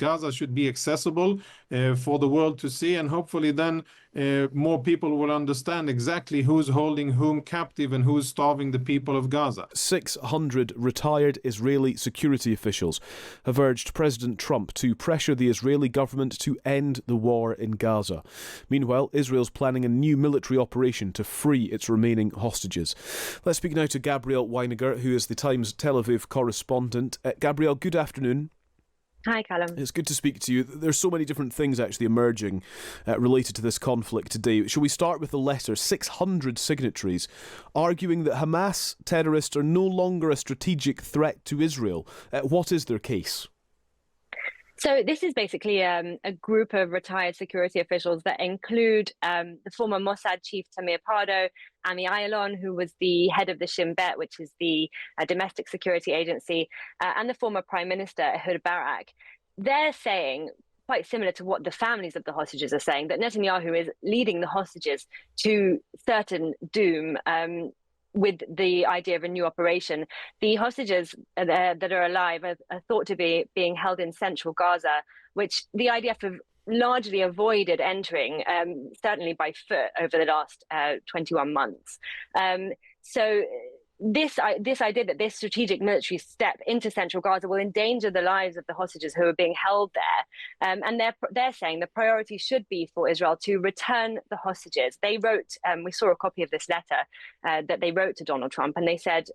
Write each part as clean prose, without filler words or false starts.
Gaza should be accessible for the world to see, and hopefully then more people will understand exactly who's holding whom captive and who's starving the people of Gaza. 600 retired Israeli security officials have urged President Trump to pressure the Israeli government to end the war in Gaza. Meanwhile, Israel's planning a new military operation to free its remaining hostages. Let's speak now to Gabrielle Weiniger, who is the Times Tel Aviv correspondent. Gabrielle, good afternoon. Hi, Callum. It's good to speak to you. There's so many different things actually emerging related to this conflict today. Shall we start with the letter? 600 signatories arguing that Hamas terrorists are no longer a strategic threat to Israel. What is their case? So this is basically a group of retired security officials that include the former Mossad chief Tamir Pardo, Ami Ayalon, who was the head of the Shin Bet, which is the domestic security agency, and the former Prime Minister Ehud Barak. They're saying, quite similar to what the families of the hostages are saying, that Netanyahu is leading the hostages to certain doom with the idea of a new operation. The hostages that are alive are thought to be being held in central Gaza, which the IDF have largely avoided entering, certainly by foot, over the last 21 months. So this idea that this strategic military step into central Gaza will endanger the lives of the hostages who are being held there, and they're saying the priority should be for Israel to return the hostages. They wrote, we saw a copy of this letter that they wrote to Donald Trump, and they said,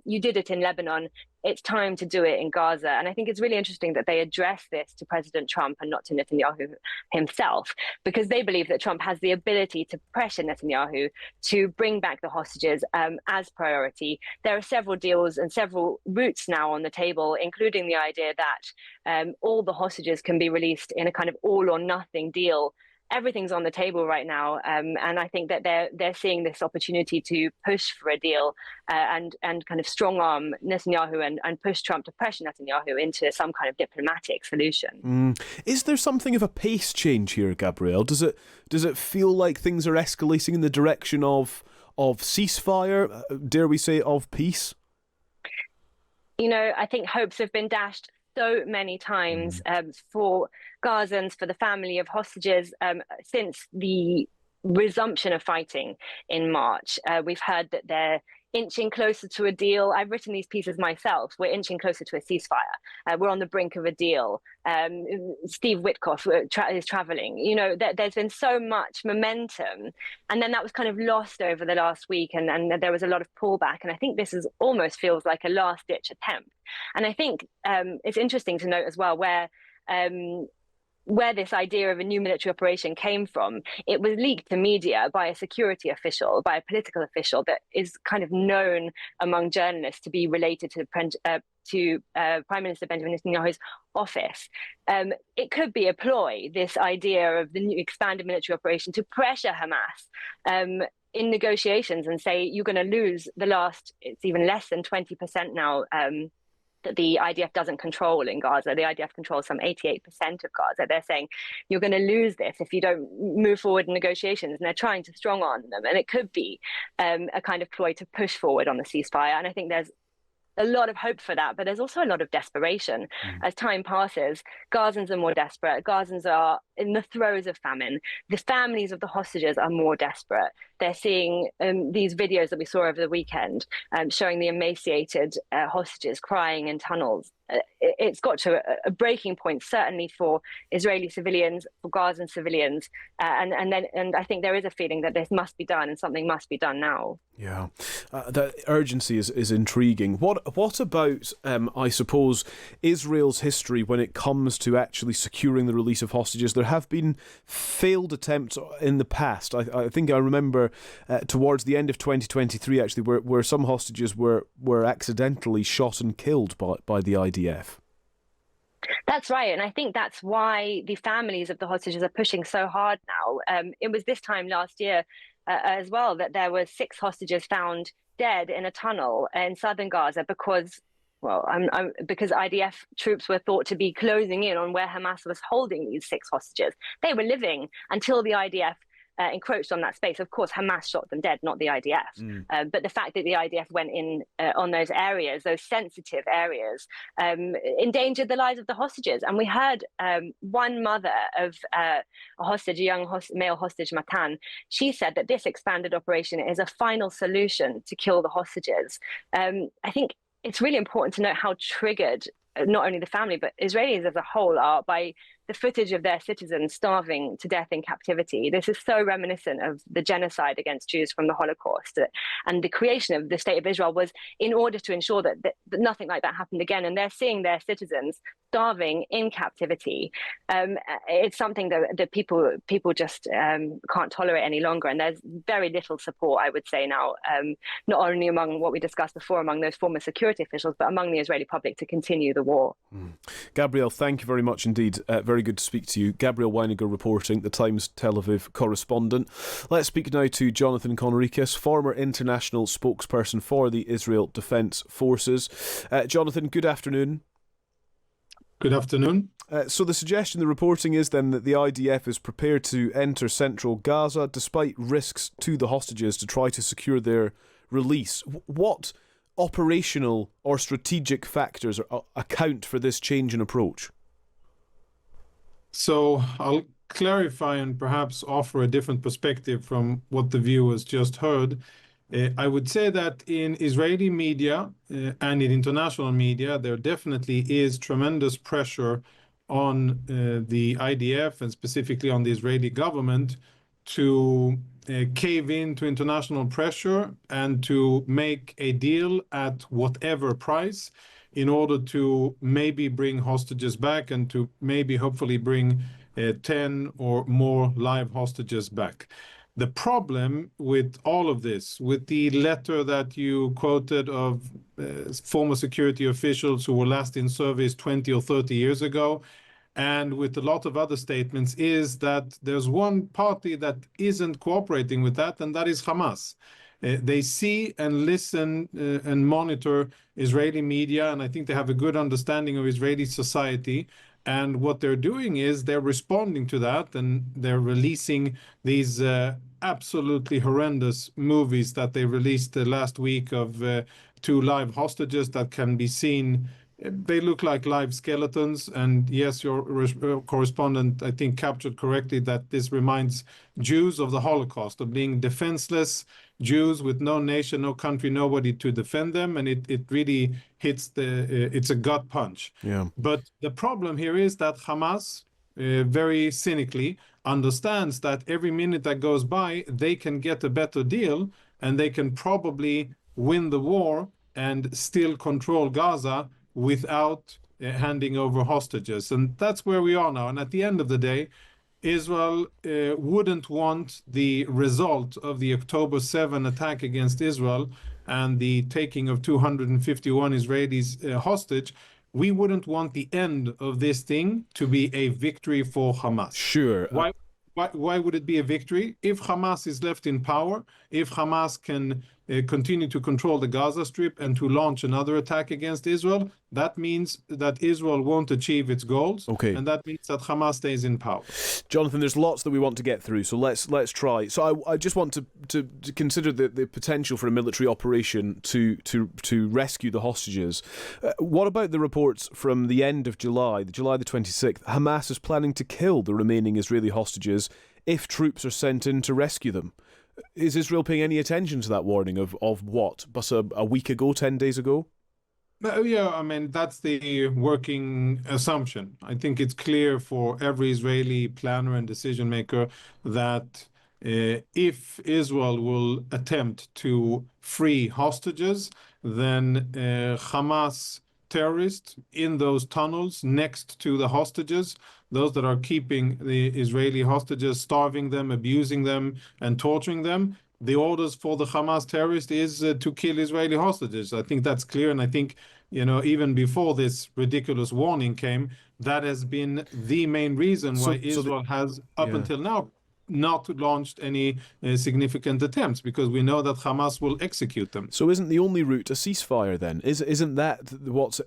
"You did it in Lebanon. It's time to do it in Gaza." And I think it's really interesting that they address this to President Trump and not to Netanyahu himself, because they believe that Trump has the ability to pressure Netanyahu to bring back the hostages as priority. There are several deals and several routes now on the table, including the idea that all the hostages can be released in a kind of all or nothing deal. Everything's on the table right now, and I think that they're seeing this opportunity to push for a deal and kind of strong arm Netanyahu and push Trump to pressure Netanyahu into some kind of diplomatic solution. Is there something of a pace change here, Gabrielle? Does it feel like things are escalating in the direction of ceasefire, dare we say, of peace? You know, I think hopes have been dashed so many times for Gazans, for the family of hostages, since the resumption of fighting in March. We've heard that they're inching closer to a deal. I've written these pieces myself. We're inching closer to a ceasefire. We're on the brink of a deal. Steve Witkoff is traveling. You know, there's been so much momentum, and then that was kind of lost over the last week, and there was a lot of pullback. And I think this almost feels like a last-ditch attempt. And I think it's interesting to note as well where this idea of a new military operation came from. It was leaked to media by a security official, by a political official that is kind of known among journalists to be related to Prime Minister Benjamin Netanyahu's office. It could be a ploy, this idea of the new expanded military operation, to pressure Hamas in negotiations and say, you're going to lose the last, it's even less than 20% now, that the IDF doesn't control in Gaza. The IDF controls some 88% of Gaza. They're saying you're going to lose this if you don't move forward in negotiations, and they're trying to strong arm them. And it could be a kind of ploy to push forward on the ceasefire. And I think there's a lot of hope for that, but there's also a lot of desperation. As time passes, Gazans are more desperate. Gazans are in the throes of famine. The families of the hostages are more desperate. They're seeing these videos that we saw over the weekend showing the emaciated hostages crying in tunnels. It's got to a breaking point, certainly for Israeli civilians, for Gazan civilians, and I think there is a feeling that this must be done, and something must be done now. Yeah, that urgency is intriguing. What about, I suppose, Israel's history when it comes to actually securing the release of hostages? There have been failed attempts in the past. I think I remember towards the end of 2023, actually, where some hostages were accidentally shot and killed by the IDF. That's right. And I think that's why the families of the hostages are pushing so hard now. It was this time last year as well that there were 6 hostages found dead in a tunnel in southern Gaza because IDF troops were thought to be closing in on where Hamas was holding these 6 hostages. They were living until the IDF encroached on that space. Of course, Hamas shot them dead, not the IDF. But the fact that the IDF went in on those areas, those sensitive areas, endangered the lives of the hostages. And we heard one mother of a hostage, a young male hostage, Matan. She said that this expanded operation is a final solution to kill the hostages. I think it's really important to note how triggered not only the family, but Israelis as a whole are by the footage of their citizens starving to death in captivity. This is so reminiscent of the genocide against Jews from the Holocaust. And the creation of the State of Israel was in order to ensure that nothing like that happened again. And they're seeing their citizens starving in captivity. It's something that people just can't tolerate any longer. And there's very little support, I would say now, not only among what we discussed before, among those former security officials, but among the Israeli public to continue the war. Gabrielle, thank you very much indeed. Very good to speak to you. Gabrielle Weiniger reporting, the Times Tel Aviv correspondent. Let's speak now to Jonathan Conricus, former international spokesperson for the Israel Defence Forces. Jonathan, good afternoon. Good afternoon. So the suggestion, the reporting is then that the IDF is prepared to enter central Gaza despite risks to the hostages to try to secure their release. What operational or strategic factors account for this change in approach? So I'll clarify and perhaps offer a different perspective from what the viewers just heard. I would say that in Israeli media and in international media, there definitely is tremendous pressure on the IDF and specifically on the Israeli government to cave in to international pressure and to make a deal at whatever price in order to maybe bring hostages back and to maybe hopefully bring 10 or more live hostages back. The problem with all of this, with the letter that you quoted of former security officials who were last in service 20 or 30 years ago, and with a lot of other statements, is that there's one party that isn't cooperating with that, and that is Hamas. They see and listen and monitor Israeli media, and I think they have a good understanding of Israeli society. And what they're doing is they're responding to that, and they're releasing these absolutely horrendous movies that they released last week of 2 live hostages that can be seen. They look like live skeletons. And yes, your correspondent, I think, captured correctly that this reminds Jews of the Holocaust, of being defenseless Jews with no nation, no country, nobody to defend them. And it really hits it's a gut punch. Yeah. But the problem here is that Hamas, very cynically, understands that every minute that goes by, they can get a better deal and they can probably win the war and still control Gaza without handing over hostages. And that's where we are now. And at the end of the day, Israel wouldn't want the result of the October 7 attack against Israel and the taking of 251 Israelis hostage. We wouldn't want the end of this thing to be a victory for Hamas. Sure. Why would it be a victory? If Hamas is left in power, if Hamas can continue to control the Gaza Strip and to launch another attack against Israel, that means that Israel won't achieve its goals. Okay. And that means that Hamas stays in power. Jonathan, there's lots that we want to get through, so let's try. So I just want to consider the potential for a military operation to rescue the hostages. What about the reports from the end of July the 26th? Hamas is planning to kill the remaining Israeli hostages if troops are sent in to rescue them. Is Israel paying any attention to that warning of what? But a week ago, 10 days ago? Yeah, I mean, that's the working assumption. I think it's clear for every Israeli planner and decision maker that if Israel will attempt to free hostages, then Hamas terrorists in those tunnels next to the hostages, those that are keeping the Israeli hostages, starving them, abusing them, and torturing them, the orders for the Hamas terrorists is to kill Israeli hostages. I think that's clear, and I think, even before this ridiculous warning came, that has been the main reason why Israel has, until now, not launched any significant attempts, because we know that Hamas will execute them. So isn't the only route a ceasefire then? Isn't that what's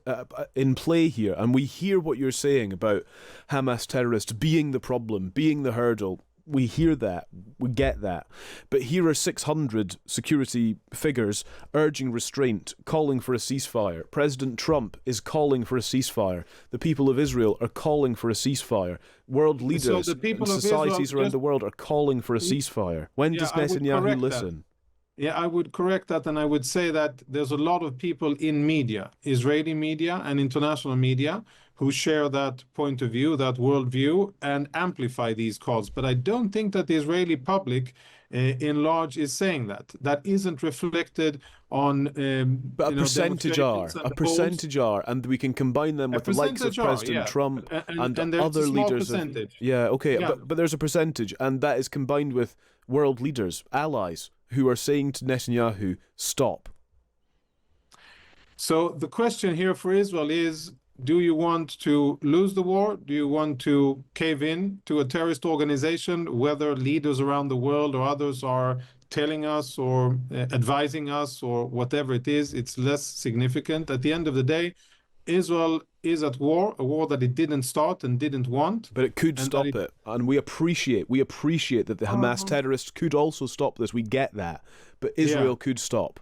in play here? And we hear what you're saying about Hamas terrorists being the problem, being the hurdle, we hear that, we get that. But here are 600 security figures urging restraint, calling for a ceasefire. President Trump is calling for a ceasefire. The people of Israel are calling for a ceasefire. World leaders and societies around the world are calling for a ceasefire. When does Netanyahu listen? Yeah, I would correct that, and I would say that there's a lot of people in media, Israeli media and international media, who share that point of view, that worldview, and amplify these calls. But I don't think that the Israeli public, in large, is saying that. That isn't reflected on. But a percentage are, and we can combine them with the likes of President Trump and other leaders. But there's a percentage, and that is combined with world leaders, allies, who are saying to Netanyahu, stop. So the question here for Israel is, do you want to lose the war? Do you want to cave in to a terrorist organization, whether leaders around the world or others are telling us or advising us or whatever it is? It's less significant. At the end of the day, Israel is at war, a war that it didn't start and didn't want. But it could stop it. And we appreciate that the Hamas terrorists could also stop this. We get that. But Israel could stop.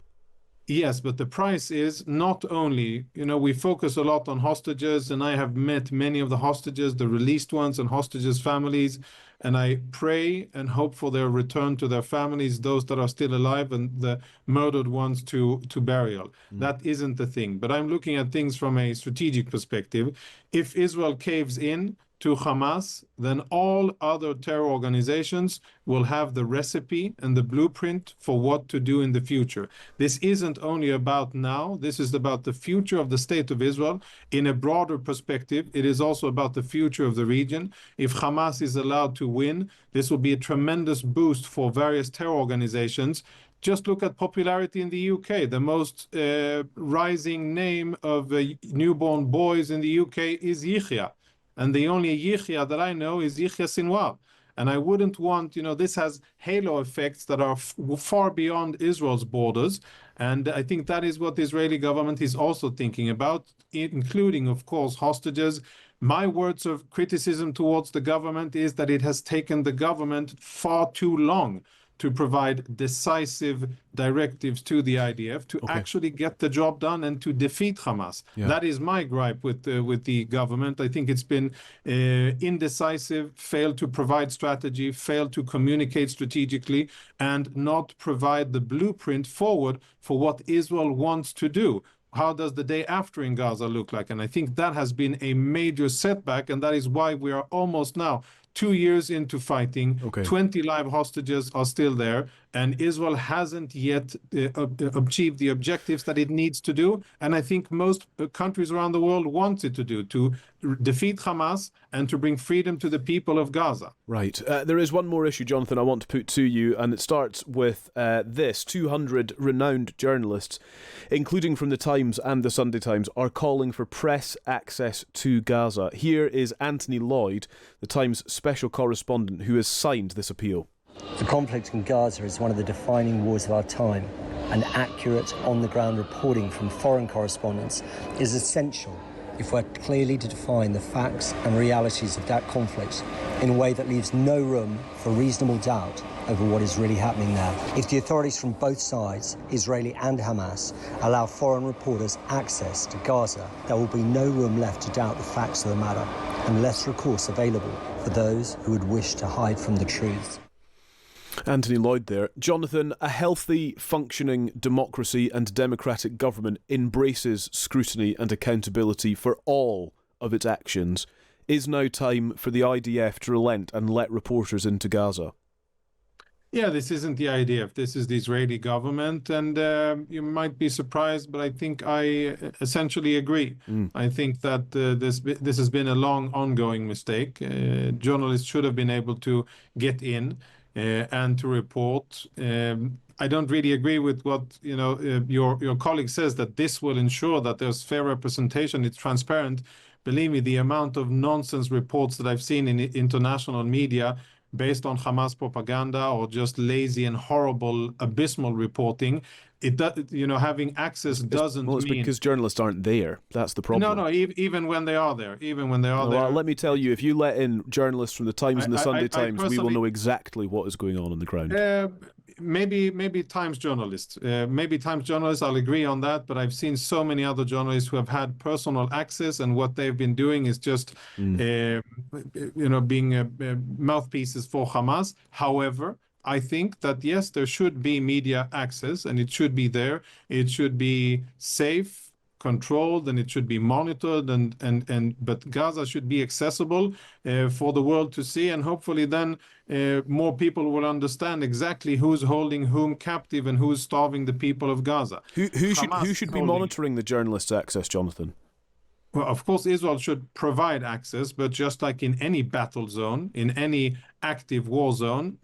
Yes, but the price is not only, we focus a lot on hostages, and I have met many of the hostages, the released ones and hostages' families, and I pray and hope for their return to their families, those that are still alive, and the murdered ones to burial. That isn't the thing. But I'm looking at things from a strategic perspective. If Israel caves in to Hamas, then all other terror organizations will have the recipe and the blueprint for what to do in the future. This isn't only about now, this is about the future of the state of Israel. In a broader perspective, it is also about the future of the region. If Hamas is allowed to win, this will be a tremendous boost for various terror organizations. Just look at popularity in the UK. The most rising name of newborn boys in the UK is Yihya. And the only Yihya that I know is Yihya Sinwar. And I wouldn't want, this has halo effects that are far beyond Israel's borders. And I think that is what the Israeli government is also thinking about, including, of course, hostages. My words of criticism towards the government is that it has taken the government far too long to provide decisive directives to the IDF to actually get the job done and to defeat Hamas. That is my gripe with the government. I think it's been indecisive, failed to provide strategy, failed to communicate strategically, and not provide the blueprint forward for what Israel wants to do. How does the day after in Gaza look like? And I think that has been a major setback, and that is why we are almost now 2 years into fighting, 20 live hostages are still there, and Israel hasn't yet achieved the objectives that it needs to do. And I think most countries around the world want it to do, to defeat Hamas and to bring freedom to the people of Gaza. Right. There is one more issue, Jonathan, I want to put to you, and it starts with this. 200 renowned journalists, including from the Times and the Sunday Times, are calling for press access to Gaza. Here is Anthony Lloyd, the Times special correspondent, who has signed this appeal. The conflict in Gaza is one of the defining wars of our time, and accurate, on-the-ground reporting from foreign correspondents is essential if we're clearly to define the facts and realities of that conflict in a way that leaves no room for reasonable doubt over what is really happening there. If the authorities from both sides, Israeli and Hamas, allow foreign reporters access to Gaza, there will be no room left to doubt the facts of the matter, and less recourse available for those who would wish to hide from the truth. Anthony Lloyd there. Jonathan, a healthy, functioning democracy and democratic government embraces scrutiny and accountability for all of its actions. Is now time for the IDF to relent and let reporters into Gaza? Yeah, this isn't the IDF. This is the Israeli government, and you might be surprised, but I think I essentially agree. I think that this has been a long, ongoing mistake. Journalists should have been able to get in and to report. I don't really agree with what your colleague says, that this will ensure that there's fair representation. It's transparent. Believe me, the amount of nonsense reports that I've seen in international media based on Hamas propaganda or just lazy and horrible, abysmal reporting. It does, having access doesn't Well, it's mean. because journalists aren't there. That's the problem. No, even when they are there, Well, let me tell you, if you let in journalists from the Times and the Sunday I Times, we will personally- know exactly what is going on the ground. Maybe Times journalists. I'll agree on that, but I've seen so many other journalists who have had personal access, and what they've been doing is just, being mouthpieces for Hamas. However, I think that yes, there should be media access, and it should be there. It should be safe, controlled, and it should be monitored, but Gaza should be accessible for the world to see, and hopefully then more people will understand exactly who's holding whom captive and who's starving the people of Gaza. Who should be monitoring the journalists' access, Jonathan? Well, of course, Israel should provide access, but just like in any battle zone, in any active war zone,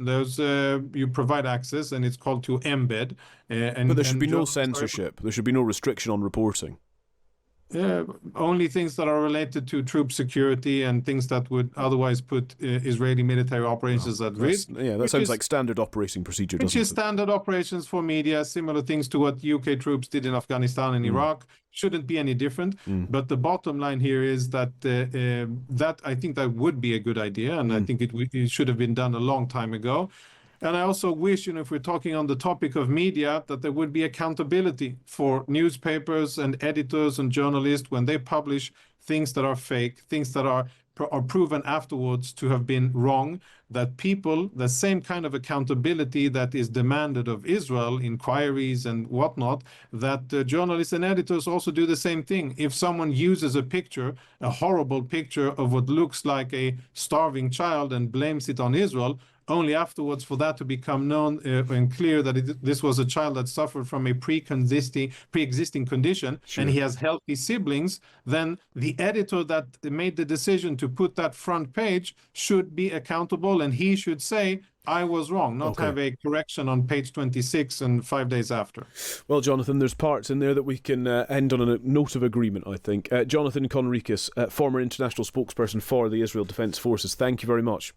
you provide access, and it's called to embed. But there should be no censorship. There should be no restriction on reporting. Only things that are related to troop security and things that would otherwise put Israeli military operations at risk. Yeah, that sounds like standard operating procedure, doesn't it? Which is standard operations for media, similar things to what UK troops did in Afghanistan and Iraq. Shouldn't be any different. But the bottom line here is that I think that would be a good idea, and I think it should have been done a long time ago. And I also wish, if we're talking on the topic of media, that there would be accountability for newspapers and editors and journalists when they publish things that are fake, things that are proven afterwards to have been wrong, that the same kind of accountability that is demanded of Israel, inquiries and whatnot, that journalists and editors also do the same thing. If someone uses a horrible picture of what looks like a starving child, and blames it on Israel, only afterwards for that to become known and clear that this was a child that suffered from a pre-existing condition, and he has healthy siblings, then the editor that made the decision to put that front page should be accountable, and he should say, I was wrong, not have a correction on page 26 and 5 days after. Well, Jonathan, there's parts in there that we can end on a note of agreement, I think. Jonathan Conricus, former international spokesperson for the Israel Defence Forces, thank you very much.